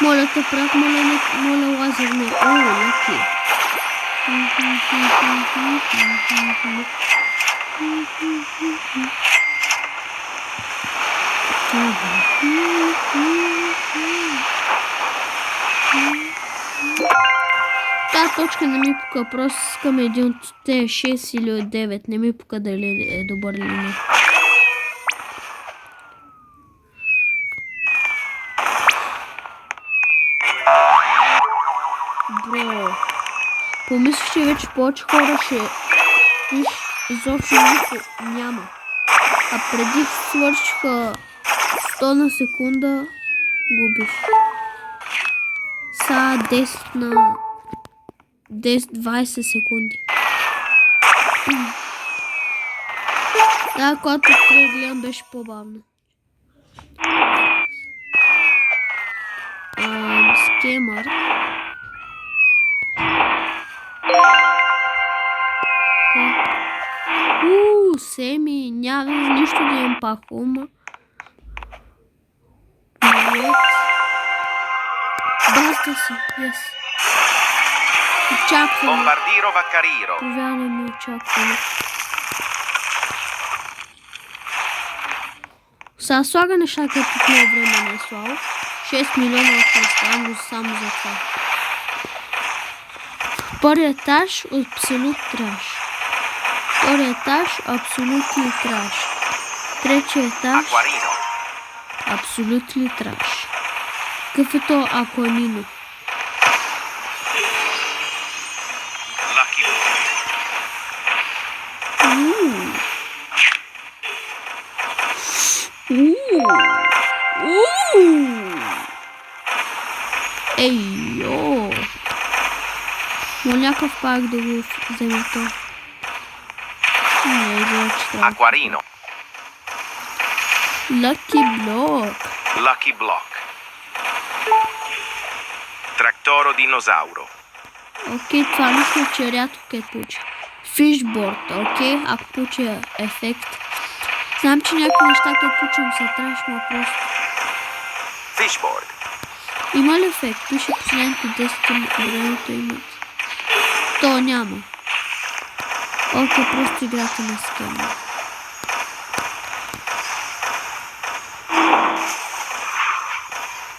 Моля те, брат, моля лазер не. О, лаки. Та точка не ми пука, просто искам един от тези 6 или от 9. Не ми пука дали е добър или не. Бро. Помислих, че вече повече хора ще... Виж, изобщо нищо няма. А преди свършиха 100 на секунда, губих. Са 10 на 10-20 секунди. Да, когато прегледам беше по-бавно. Скемър. Семи, няма нищо да имам пахума. Баста си, yes. Очакваме. Bombardiro Vaccariro. Повярваме, очакваме. Сега слага неща, като тук не е време не е слава. 6 милиона оставам само за това. Първият етаж абсолют траш. Вторият етаж абсолютно траш. Третия етаж абсолютно траш. Какъв е то Акуанино? Ей, йо! Мо някакъв пак да го вземе то. Не, изглежда, че трябва. Acquarino. Lucky Block. Lucky Block. Tractoro dinosauro. Окей, това мисля, че рядко къде получи. Fishboard, окей, ако получи ефект. Знам, че някакви неща, къде получим са траш, но просто. Fishboard. Има ли ефект? Пише последните 10 времето имат. То няма. Окей, просто играта на схема.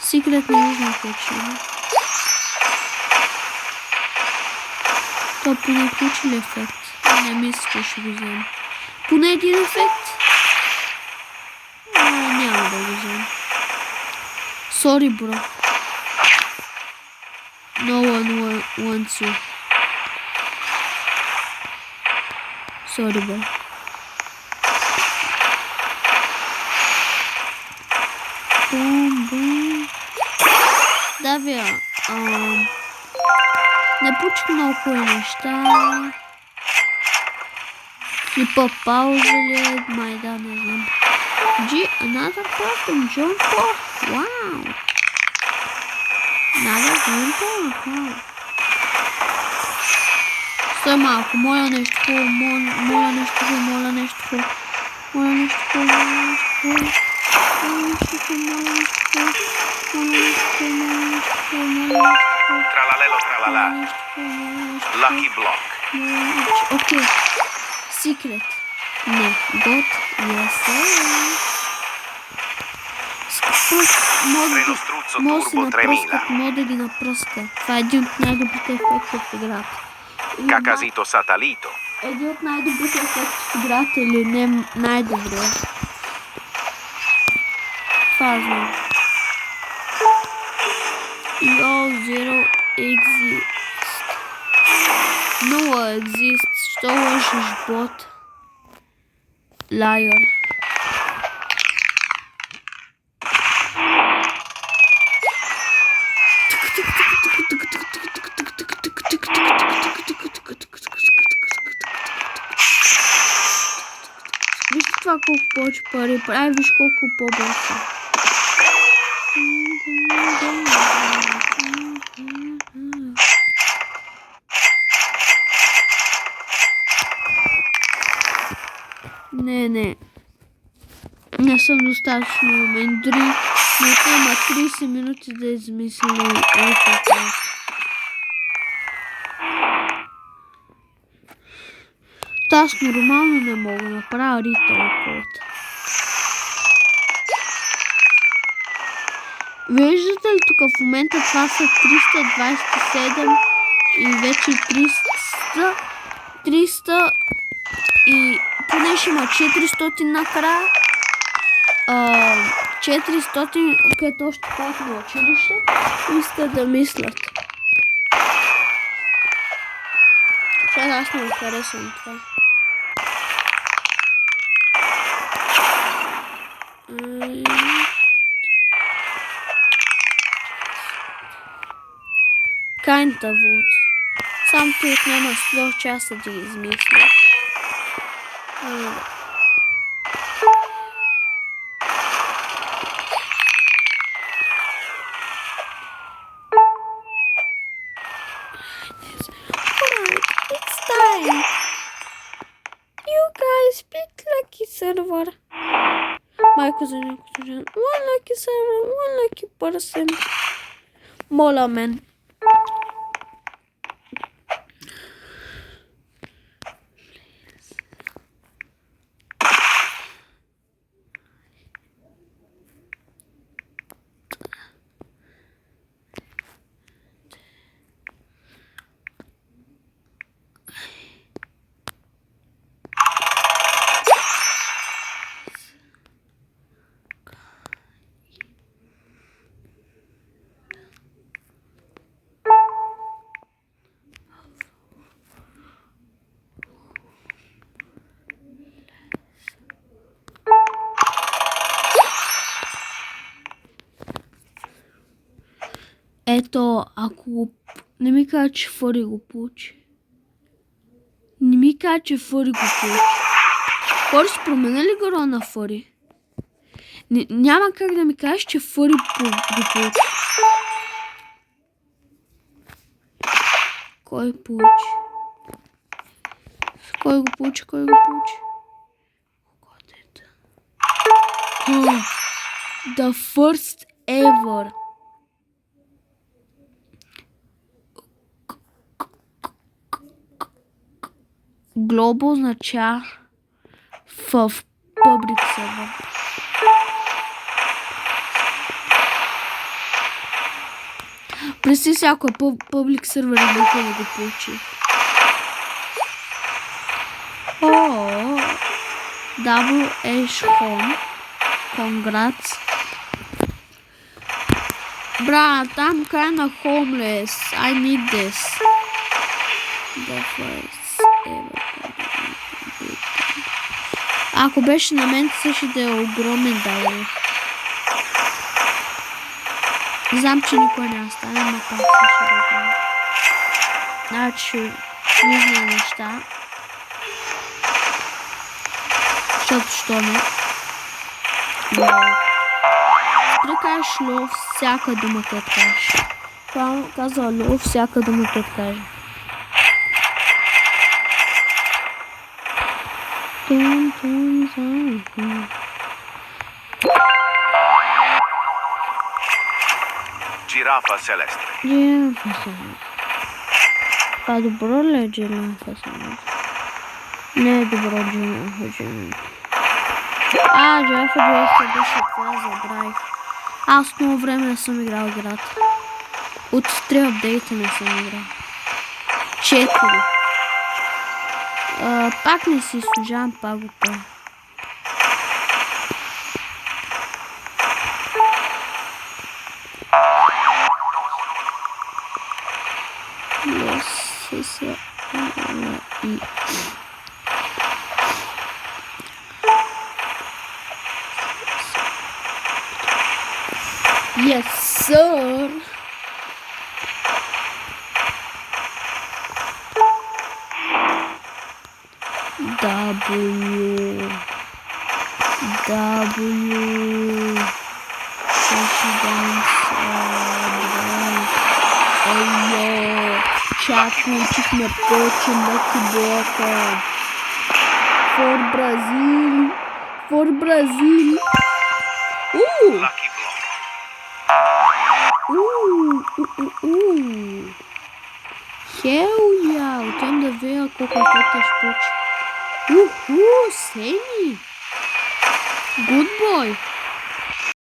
Секрет не знам какво има. То поне получи ли ефект? Не мисля, че ще го взема. Поне един ефект? Няма да го взема. Sorry, bro. No one wants you. Sorry, bro. Да, бе. Не получих много хубави неща. Типа пауза ли? Май да, не знам. Another person, John Paul. Wow. Another John Paul. Wow. Стой малко, моля нещо хубаво, моля нещо хубаво, моля нещо хубаво. Моля нещо хубаво, моля нещо хубаво. Моля нещо хубаво, моля нещо хубаво. Моля нещо хубаво, моля нещо хубаво, моля нещо хубаво. Tralalelo tralala. Lucky Block. Окей. Секрет. Не. God. Yes. Treno struzzo turbo 3000. Може да ги напръска. Това е един от най-добрите ефекти в играта. Cacasito Satalito. Един от най-добрите ефекти в играта или не най-добрия. Това знам. Zero exist. No exist. Що лъжеш, бот? Liar. Виж това колко повече пари прави, виж колко по-бързо. Не. Не съм достатъчно умен. Дори не има 30 минути да измисля Retail. Аз нормално не мога да направя Retail код. Виждате ли тук в момента това са 327 и вече 300 и поне ще има 400 накрая. 400, където още ходят на училище, искат да мислят. Сега аз не харесвам това. Kinda wood. Сам ти отнема 100 часа да измисля. Server. Майко за някой служен. One lucky server, one lucky person. Моля мен. Ето, ако не ми кажа, че Фъри го получи. Не ми кажа, че Фъри го получи. Хора, си променя ли гора на Фъри? Няма как да ми кажеш, че Фъри го получи. Кой получи? Кой го получи? Кой го получи? The first ever. Global означава в Public Server. Представи си, ако е Public Server и никой не го получи. Double H Home. Congrats. Брат, I'm kinda homeless. I need this. The first ever. Ако беше на мен, също да е огромен дал. Знам, че никой не остане, но пак също да го. Значи, нужни неща. Защото що не? Ти кажеш лов всяка дума, като кажеш. Това казва лов всяка дума, като кажеш. Girafa celeste. Girafa celeste. Това добро ли е Girafa celeste? Не е добро Girafa celeste. Girafa celeste беше това, забравих. Аз много време не съм играл играта. От 3 апдейта не съм играл. 4. Пак не си служавам, пак го правя. Yes, sir. Чак получихме повече мъки блока. For Brazil, For Brazil. Lucky block. Hell yeah, o tem de ver cu foarte spuci. Semi. Good boy.